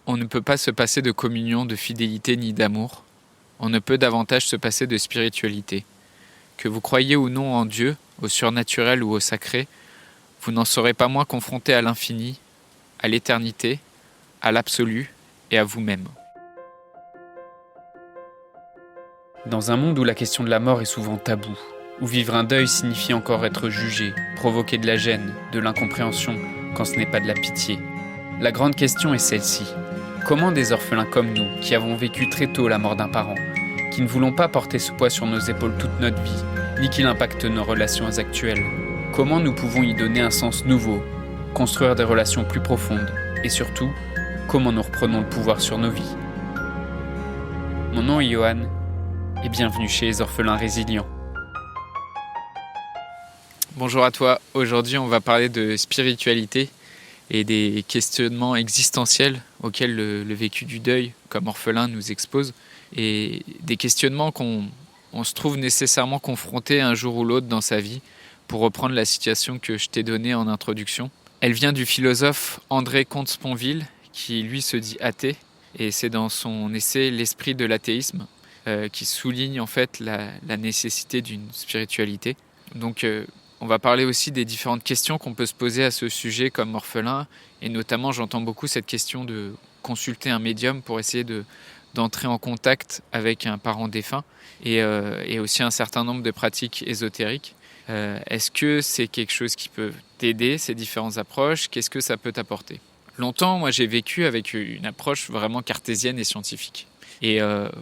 On ne peut pas se passer de communion, de fidélité ni d'amour. On ne peut davantage se passer de spiritualité. Que vous croyiez ou non en Dieu, au surnaturel ou au sacré, vous n'en serez pas moins confronté à l'infini, à l'éternité, à l'absolu et à vous-même. Dans un monde où la question de la mort est souvent taboue, où vivre un deuil signifie encore être jugé, provoquer de la gêne, de l'incompréhension, quand ce n'est pas de la pitié, la grande question est celle-ci. Comment des orphelins comme nous, qui avons vécu très tôt la mort d'un parent, qui ne voulons pas porter ce poids sur nos épaules toute notre vie, ni qu'il impacte nos relations actuelles, comment nous pouvons y donner un sens nouveau, construire des relations plus profondes, et surtout, comment nous reprenons le pouvoir sur nos vies. Mon nom est Johan, et bienvenue chez les orphelins résilients. Bonjour à toi, aujourd'hui on va parler de spiritualité et des questionnements existentiels auxquels le vécu du deuil comme orphelin nous expose, et des questionnements qu'on se trouve nécessairement confronté un jour ou l'autre dans sa vie, pour reprendre la citation que je t'ai donnée en introduction. Elle vient du philosophe André Comte-Sponville, qui lui se dit athée, et c'est dans son essai L'esprit de l'athéisme qui souligne en fait la nécessité d'une spiritualité. Donc on va parler aussi des différentes questions qu'on peut se poser à ce sujet comme orphelin, et notamment j'entends beaucoup cette question de consulter un médium pour essayer d'entrer en contact avec un parent défunt, et aussi un certain nombre de pratiques ésotériques. Est-ce que c'est quelque chose qui peut t'aider, ces différentes approches? Qu'est-ce que ça peut t'apporter? Longtemps, moi j'ai vécu avec une approche vraiment cartésienne et scientifique. Et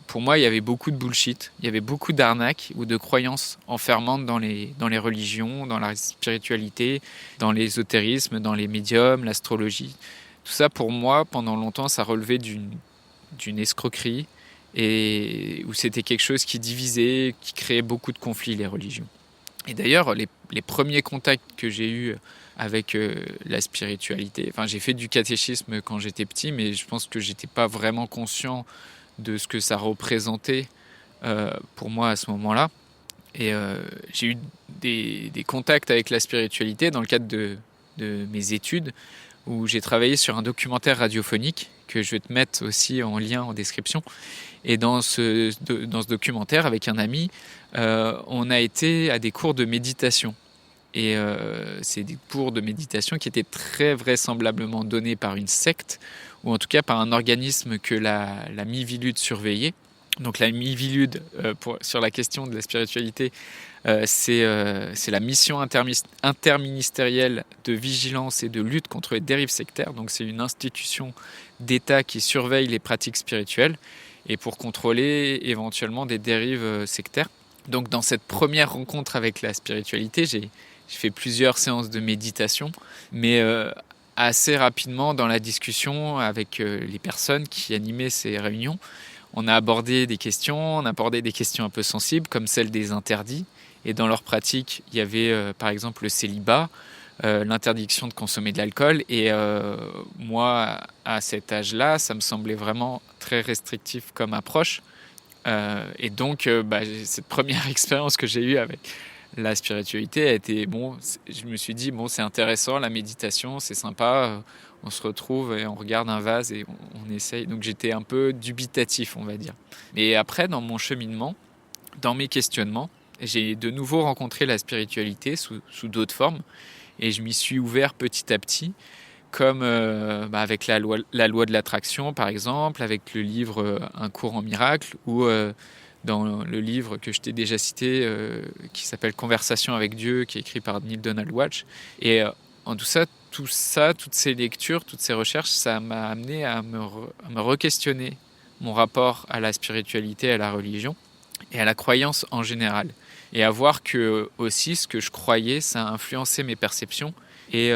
pour moi, il y avait beaucoup de bullshit, il y avait beaucoup d'arnaques ou de croyances enfermantes dans les religions, dans la spiritualité, dans l'ésotérisme, dans les médiums, l'astrologie. Tout ça, pour moi, pendant longtemps, ça relevait d'une escroquerie, et où c'était quelque chose qui divisait, qui créait beaucoup de conflits, les religions. Et d'ailleurs, les premiers contacts que j'ai eus avec la spiritualité, enfin j'ai fait du catéchisme quand j'étais petit, mais je pense que j'étais pas vraiment conscient de ce que ça représentait pour moi à ce moment-là. Et j'ai eu des contacts avec la spiritualité dans le cadre de mes études, où j'ai travaillé sur un documentaire radiophonique que je vais te mettre aussi en lien en description. Et dans ce documentaire, avec un ami, on a été à des cours de méditation. Et c'est des cours de méditation qui étaient très vraisemblablement donnés par une secte, ou en tout cas par un organisme que la Miviludes surveillait. Donc la Miviludes, sur la question de la spiritualité, c'est la mission interministérielle de vigilance et de lutte contre les dérives sectaires. Donc c'est une institution d'État qui surveille les pratiques spirituelles et pour contrôler éventuellement des dérives sectaires. Donc dans cette première rencontre avec la spiritualité, j'ai fait plusieurs séances de méditation, mais assez rapidement dans la discussion avec les personnes qui animaient ces réunions, on a abordé des questions un peu sensibles, comme celle des interdits. Et dans leur pratique, il y avait par exemple le célibat, l'interdiction de consommer de l'alcool. Et moi, à cet âge-là, ça me semblait vraiment très restrictif comme approche. Et donc, cette première expérience que j'ai eue avec la spiritualité a été, je me suis dit, c'est intéressant, la méditation, c'est sympa, on se retrouve et on regarde un vase et on essaye. Donc j'étais un peu dubitatif, on va dire. Et après, dans mon cheminement, dans mes questionnements, j'ai de nouveau rencontré la spiritualité sous d'autres formes, et je m'y suis ouvert petit à petit, comme avec la loi de l'attraction par exemple, avec le livre Un cours en miracle, ou dans le livre que je t'ai déjà cité qui s'appelle Conversation avec Dieu, qui est écrit par Neale Donald Walsch. Et en tout ça, toutes ces lectures, toutes ces recherches, ça m'a amené à me re-questionner mon rapport à la spiritualité, à la religion et à la croyance en général, et à voir que aussi ce que je croyais, ça a influencé mes perceptions, et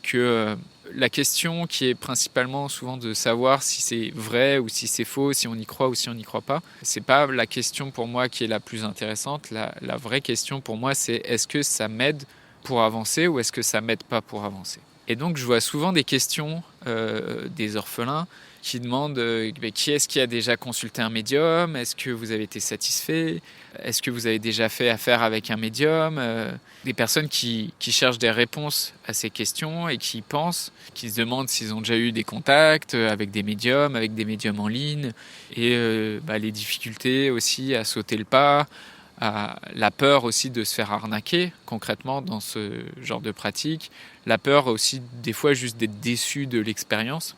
que la question qui est principalement souvent de savoir si c'est vrai ou si c'est faux, si on y croit ou si on n'y croit pas, c'est pas la question pour moi qui est la plus intéressante. La vraie question pour moi, c'est est-ce que ça m'aide pour avancer ou est-ce que ça m'aide pas pour avancer? Et donc je vois souvent des questions des orphelins qui demandent qui est-ce qui a déjà consulté un médium? Est-ce que vous avez été satisfait? Est-ce que vous avez déjà fait affaire avec un médium? Des personnes qui cherchent des réponses à ces questions et qui pensent, qui se demandent s'ils ont déjà eu des contacts avec des médiums en ligne, et les difficultés aussi à sauter le pas, la peur aussi de se faire arnaquer concrètement dans ce genre de pratique, la peur aussi des fois juste d'être déçu de l'expérience.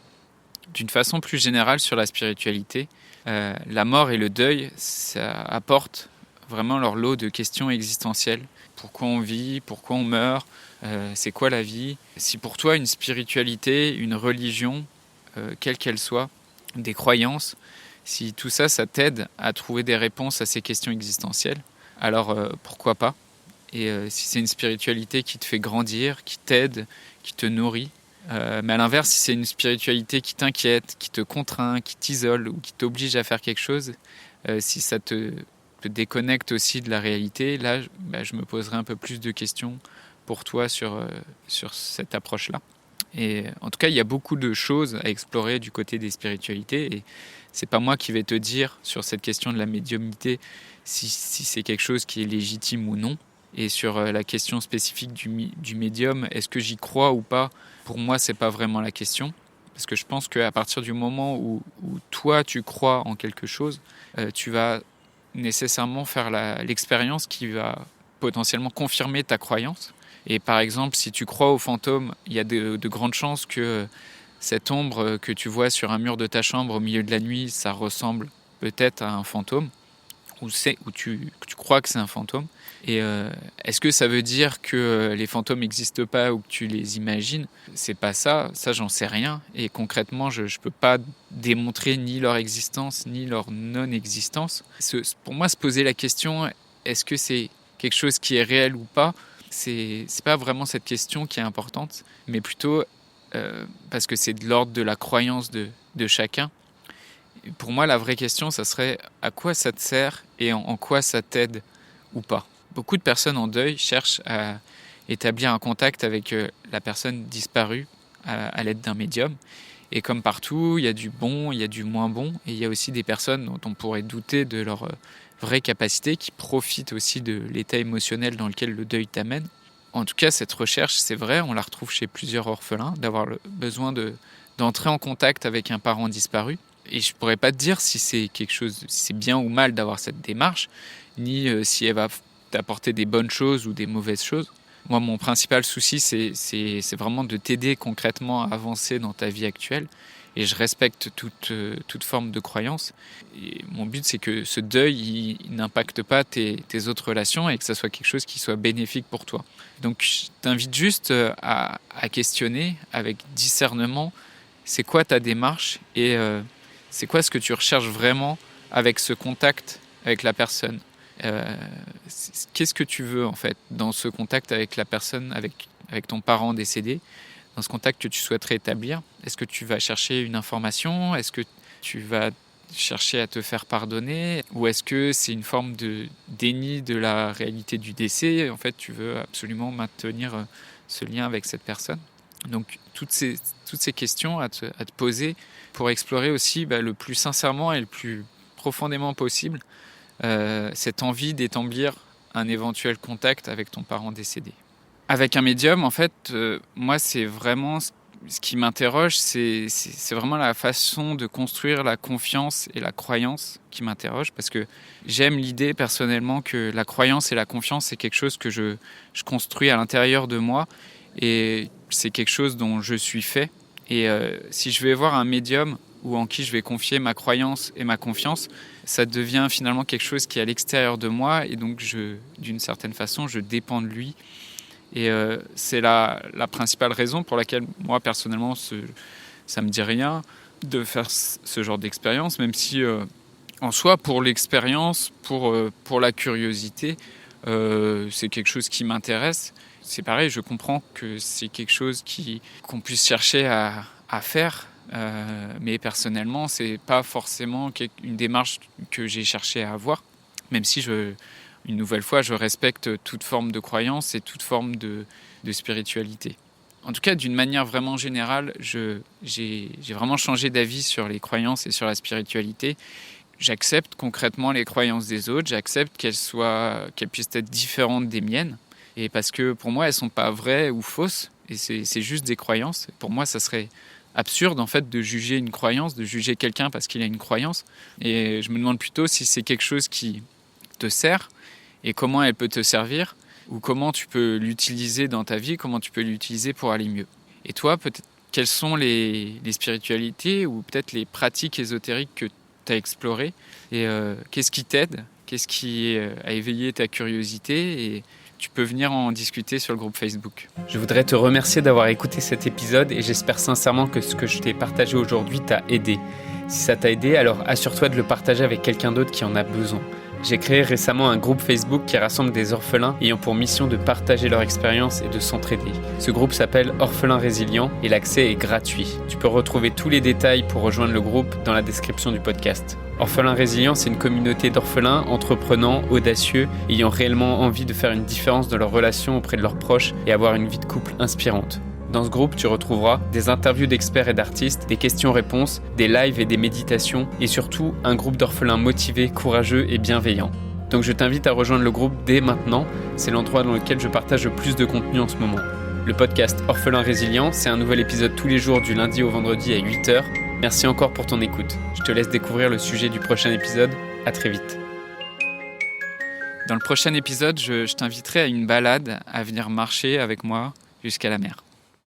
D'une façon plus générale sur la spiritualité, la mort et le deuil, ça apporte vraiment leur lot de questions existentielles. Pourquoi on vit? Pourquoi on meurt? C'est quoi la vie? Si pour toi une spiritualité, une religion, quelle qu'elle soit, des croyances, si tout ça, ça t'aide à trouver des réponses à ces questions existentielles, alors pourquoi pas? Et si c'est une spiritualité qui te fait grandir, qui t'aide, qui te nourrit, mais à l'inverse, si c'est une spiritualité qui t'inquiète, qui te contraint, qui t'isole ou qui t'oblige à faire quelque chose, si ça te déconnecte aussi de la réalité, là, je me poserai un peu plus de questions pour toi sur cette approche-là. Et en tout cas, il y a beaucoup de choses à explorer du côté des spiritualités, et c'est pas moi qui vais te dire sur cette question de la médiumnité si c'est quelque chose qui est légitime ou non. Et sur la question spécifique du médium, est-ce que j'y crois ou pas? Pour moi, c'est pas vraiment la question. Parce que je pense qu'à partir du moment où toi, tu crois en quelque chose, tu vas nécessairement faire l'expérience qui va potentiellement confirmer ta croyance. Et par exemple, si tu crois aux fantômes, il y a de grandes chances que cette ombre que tu vois sur un mur de ta chambre au milieu de la nuit, ça ressemble peut-être à un fantôme, ou tu crois que c'est un fantôme. Et est-ce que ça veut dire que les fantômes n'existent pas ou que tu les imagines? C'est pas ça, j'en sais rien. Et concrètement, je peux pas démontrer ni leur existence ni leur non-existence. Pour moi, se poser la question, est-ce que c'est quelque chose qui est réel ou pas, c'est pas vraiment cette question qui est importante, mais plutôt parce que c'est de l'ordre de la croyance de chacun. Et pour moi, la vraie question, ça serait à quoi ça te sert et en quoi ça t'aide ou pas. Beaucoup de personnes en deuil cherchent à établir un contact avec la personne disparue à l'aide d'un médium. Et comme partout, il y a du bon, il y a du moins bon, et il y a aussi des personnes dont on pourrait douter de leur vraie capacité, qui profitent aussi de l'état émotionnel dans lequel le deuil t'amène. En tout cas, cette recherche, c'est vrai, on la retrouve chez plusieurs orphelins, d'avoir le besoin d'entrer en contact avec un parent disparu. Et je pourrais pas te dire si c'est quelque chose, si c'est bien ou mal d'avoir cette démarche, ni si elle va t'apporter des bonnes choses ou des mauvaises choses. Moi, mon principal souci, c'est vraiment de t'aider concrètement à avancer dans ta vie actuelle. Et je respecte toute forme de croyance. Et mon but, c'est que ce deuil, il n'impacte pas tes autres relations et que ça soit quelque chose qui soit bénéfique pour toi. Donc, je t'invite juste à questionner avec discernement, c'est quoi ta démarche et c'est quoi ce que tu recherches vraiment avec ce contact avec la personne. Qu'est-ce que tu veux en fait dans ce contact avec la personne, avec ton parent décédé, dans ce contact que tu souhaiterais établir? Est-ce que tu vas chercher une information? Est-ce que tu vas chercher à te faire pardonner? Ou est-ce que c'est une forme de déni de la réalité du décès? En fait, tu veux absolument maintenir ce lien avec cette personne. Donc toutes ces questions à te poser pour explorer aussi le plus sincèrement et le plus profondément possible cette envie d'établir un éventuel contact avec ton parent décédé. Avec un médium, en fait, moi, c'est vraiment ce qui m'interroge, c'est vraiment la façon de construire la confiance et la croyance qui m'interroge, parce que j'aime l'idée personnellement que la croyance et la confiance, c'est quelque chose que je construis à l'intérieur de moi, et c'est quelque chose dont je suis fait. Et si je vais voir un médium ou en qui je vais confier ma croyance et ma confiance, ça devient finalement quelque chose qui est à l'extérieur de moi, et donc d'une certaine façon, je dépends de lui. Et c'est la principale raison pour laquelle moi, personnellement, ça me dit rien de faire ce genre d'expérience, même si en soi, pour l'expérience, pour la curiosité, c'est quelque chose qui m'intéresse. C'est pareil, je comprends que c'est quelque chose qu'on puisse chercher à faire, mais personnellement, c'est pas forcément une démarche que j'ai cherché à avoir, même si une nouvelle fois, je respecte toute forme de croyance et toute forme de spiritualité. En tout cas, d'une manière vraiment générale, j'ai vraiment changé d'avis sur les croyances et sur la spiritualité. J'accepte concrètement les croyances des autres, j'accepte qu'elles puissent être différentes des miennes. Et parce que pour moi, elles ne sont pas vraies ou fausses, et c'est juste des croyances. Pour moi, ça serait absurde en fait de juger une croyance, de juger quelqu'un parce qu'il a une croyance. Et je me demande plutôt si c'est quelque chose qui te sert et comment elle peut te servir, ou comment tu peux l'utiliser dans ta vie, comment tu peux l'utiliser pour aller mieux. Et toi, peut-être, quelles sont les spiritualités ou peut-être les pratiques ésotériques que tu as explorées et qu'est-ce qui t'aide, qu'est-ce qui a éveillé ta curiosité, et tu peux venir en discuter sur le groupe Facebook. Je voudrais te remercier d'avoir écouté cet épisode et j'espère sincèrement que ce que je t'ai partagé aujourd'hui t'a aidé. Si ça t'a aidé, alors assure-toi de le partager avec quelqu'un d'autre qui en a besoin. J'ai créé récemment un groupe Facebook qui rassemble des orphelins ayant pour mission de partager leur expérience et de s'entraider. Ce groupe s'appelle Orphelins Résilients et l'accès est gratuit. Tu peux retrouver tous les détails pour rejoindre le groupe dans la description du podcast. Orphelins Résilients, c'est une communauté d'orphelins entreprenants, audacieux, ayant réellement envie de faire une différence dans leurs relations auprès de leurs proches et avoir une vie de couple inspirante. Dans ce groupe, tu retrouveras des interviews d'experts et d'artistes, des questions-réponses, des lives et des méditations, et surtout un groupe d'orphelins motivés, courageux et bienveillants. Donc je t'invite à rejoindre le groupe dès maintenant, c'est l'endroit dans lequel je partage le plus de contenu en ce moment. Le podcast Orphelins Résilients, c'est un nouvel épisode tous les jours du lundi au vendredi à 8h. Merci encore pour ton écoute. Je te laisse découvrir le sujet du prochain épisode. À très vite. Dans le prochain épisode, je t'inviterai à une balade, à venir marcher avec moi jusqu'à la mer.